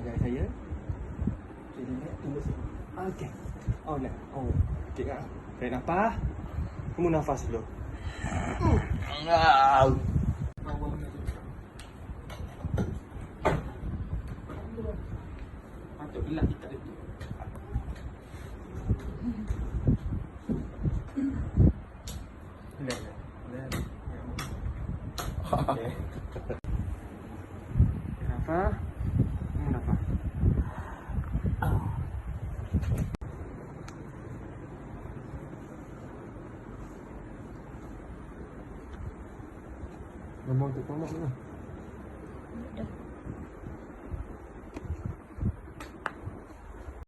ajar saya. Okey, relax, tunggu sini. Okey. Oh, nak. Oh, okey kan. Tarik nafas. Kamu nafas dulu. Patut gelap kita itu. Relax. Okey. Nafas. Kamu nafas. Memang untuk tolak mana?